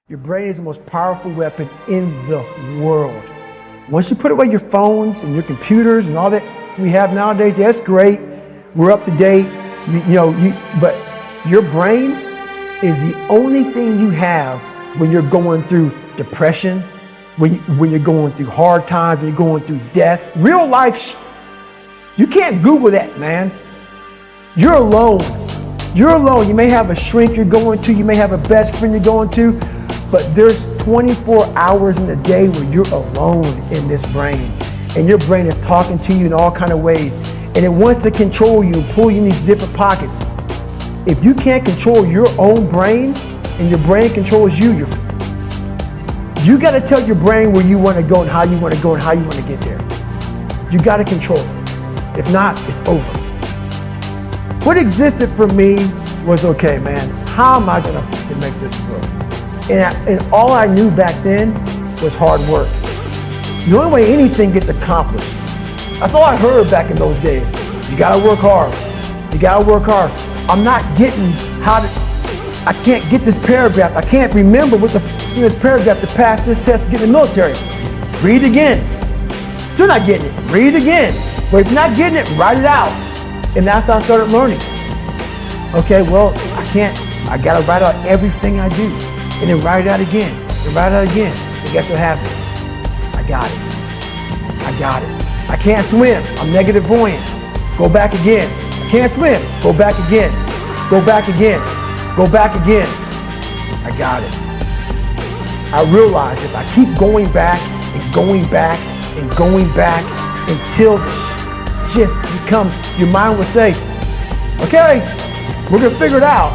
Your brain is the most powerful weapon in the world. Once you put away your phones and your computers and all that we have nowadays, that's great. We're up to date, but your brain is the only thing you have when you're going through depression, when you're going through hard times, when you're going through death. Real life, you can't Google that, man. You're alone. You're alone. You may have a shrink you're going to, you may have a best friend you're going to, but there's 24 hours in the day where you're alone in this brain. And your brain is talking to you in all kinds of ways. And it wants to control you and pull you in these different pockets. If you can't control your own brain and your brain controls you, you got to tell your brain where you want to go and how you want to go and how you want to get there. You got to control it. If not, it's over. What existed for me was, okay, man, how am I going to make this work? And all I knew back then was hard work. The only way anything gets accomplished. That's all I heard back in those days. You gotta work hard. You gotta work hard. I'm not getting I can't get this paragraph. I can't remember what the f in this paragraph to pass this test to get in the military. Read again. Still not getting it. Read again. But if you're not getting it, write it out. And that's how I started learning. Okay, well, I gotta write out everything I do. And then write it out again, and write it out again. And guess what happened? I got it. I can't swim, I'm negative buoyant. Go back again. I can't swim, go back again. Go back again, go back again. I got it. I realized if I keep going back and going back and going back until this just becomes, your mind will say, okay, we're gonna figure it out.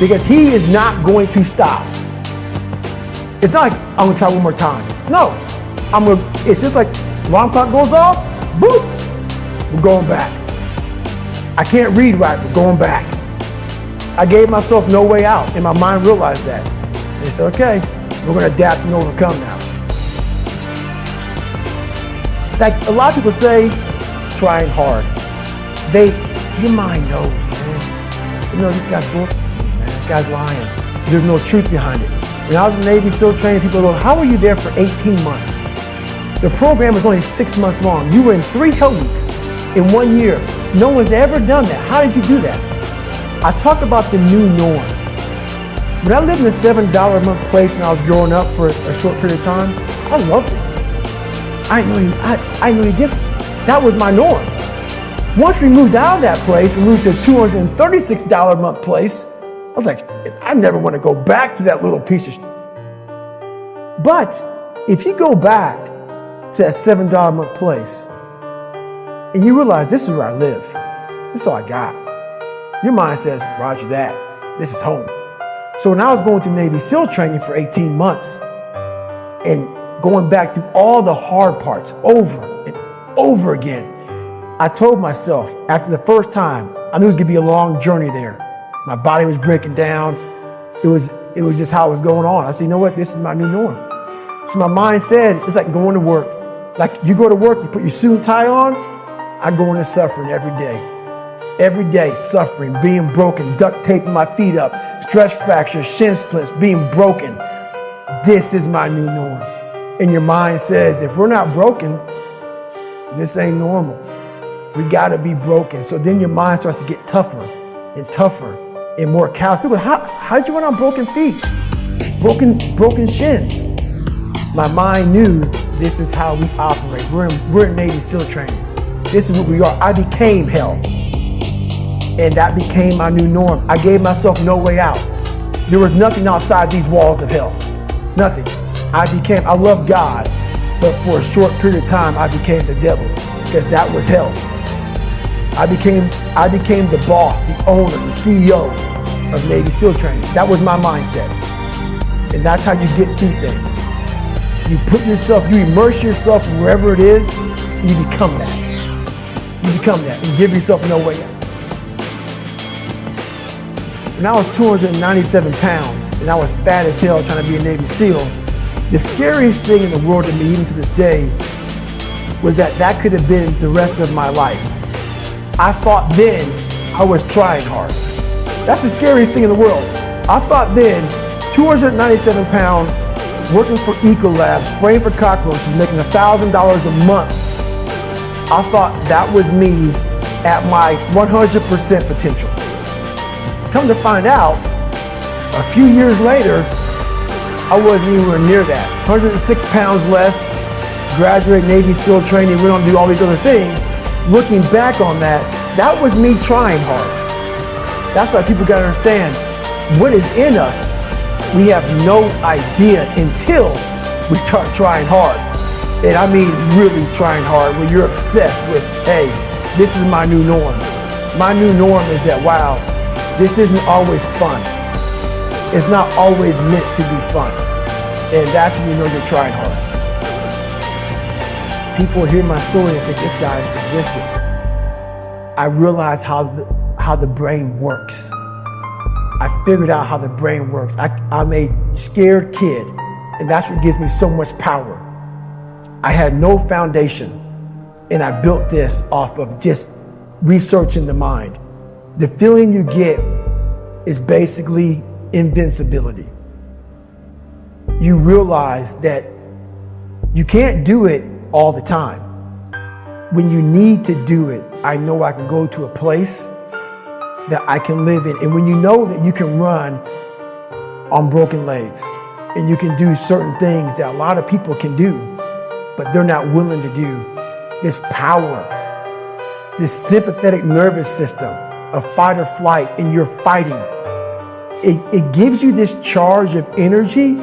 Because he is not going to stop. It's not like I'm gonna try one more time. No, it's just like alarm clock goes off, boop, we're going back. I can't read right, we're going back. I gave myself no way out, and my mind realized that. They said, okay, we're gonna adapt and overcome now. Like a lot of people say, trying hard. Your mind knows, man. You know, this guy's broke. This guy's lying. There's no truth behind it. When I was in Navy SEAL training, people go, how were you there for 18 months? The program was only 6 months long. You were in 3 hell weeks in 1 year. No one's ever done that. How did you do that? I talk about the new norm. When I lived in a $7 a month place and I was growing up for a short period of time, I loved it. I didn't know any different. That was my norm. Once we moved out of that place, we moved to a $236 a month place. I was like, I never want to go back to that little piece of But if you go back to that $7 a month place and you realize this is where I live, this is all I got. Your mind says, roger that, this is home. So when I was going through Navy SEAL training for 18 months and going back through all the hard parts over and over again, I told myself after the first time, I knew it was gonna be a long journey there. My body was breaking down. It was just how it was going on. I said, you know what? This is my new norm. So my mind said, it's like going to work. Like you go to work, you put your suit and tie on. I go into suffering every day. Every day, suffering, being broken, duct taping my feet up, stress fractures, shin splints, being broken. This is my new norm. And your mind says, if we're not broken, this ain't normal. We gotta be broken. So then your mind starts to get tougher and tougher and more callous. People, how'd you run on broken feet? Broken shins. My mind knew this is how we operate. We're in Navy SEAL training. This is what we are. I became hell. And that became my new norm. I gave myself no way out. There was nothing outside these walls of hell. Nothing. I love God, but for a short period of time, I became the devil because that was hell. I became the boss, the owner, the CEO of Navy SEAL training. That was my mindset. And that's how you get through things. You immerse yourself wherever it is, and you become that. You become that and give yourself no way out. When I was 297 pounds and I was fat as hell trying to be a Navy SEAL, the scariest thing in the world to me, even to this day, was that could have been the rest of my life. I thought then I was trying hard. That's the scariest thing in the world. I thought then 297 pounds, working for Ecolab, spraying for cockroaches, making $1,000 a month. I thought that was me at my 100% potential. Come to find out, a few years later, I wasn't anywhere near that. 106 pounds less, graduated Navy SEAL training, went on to do all these other things. Looking back on that, that was me trying hard. That's why people gotta understand, what is in us, we have no idea until we start trying hard. And I mean really trying hard, where you're obsessed with, hey, this is my new norm. My new norm is that, wow, this isn't always fun. It's not always meant to be fun. And that's when you know you're trying hard. People hear my story and think this guy is sadistic. I realized how the brain works. I figured out how the brain works. I'm a scared kid, and that's what gives me so much power. I had no foundation, and I built this off of just researching the mind. The feeling you get is basically invincibility. You realize that you can't do it all the time. When you need to do it, I know I can go to a place that I can live in. And when you know that you can run on broken legs and you can do certain things that a lot of people can do, but they're not willing to do, this power, this sympathetic nervous system of fight or flight, and you're fighting. It gives you this charge of energy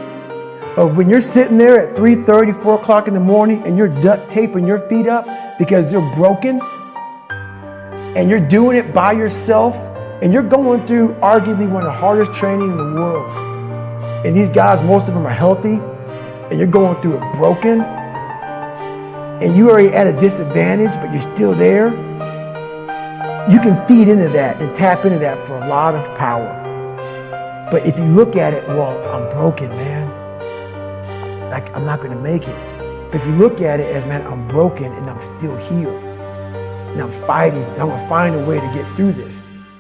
of when you're sitting there at 3:30, 4 o'clock in the morning and you're duct taping your feet up because they're broken, and you're doing it by yourself, and you're going through arguably one of the hardest training in the world. And these guys, most of them are healthy, and you're going through it broken, and you're already at a disadvantage, but you're still there. You can feed into that and tap into that for a lot of power. But if you look at it, well, I'm broken, man. Like, I'm not gonna make it. But if you look at it as, man, I'm broken and I'm still here. And I'm fighting, and I'm gonna find a way to get through this.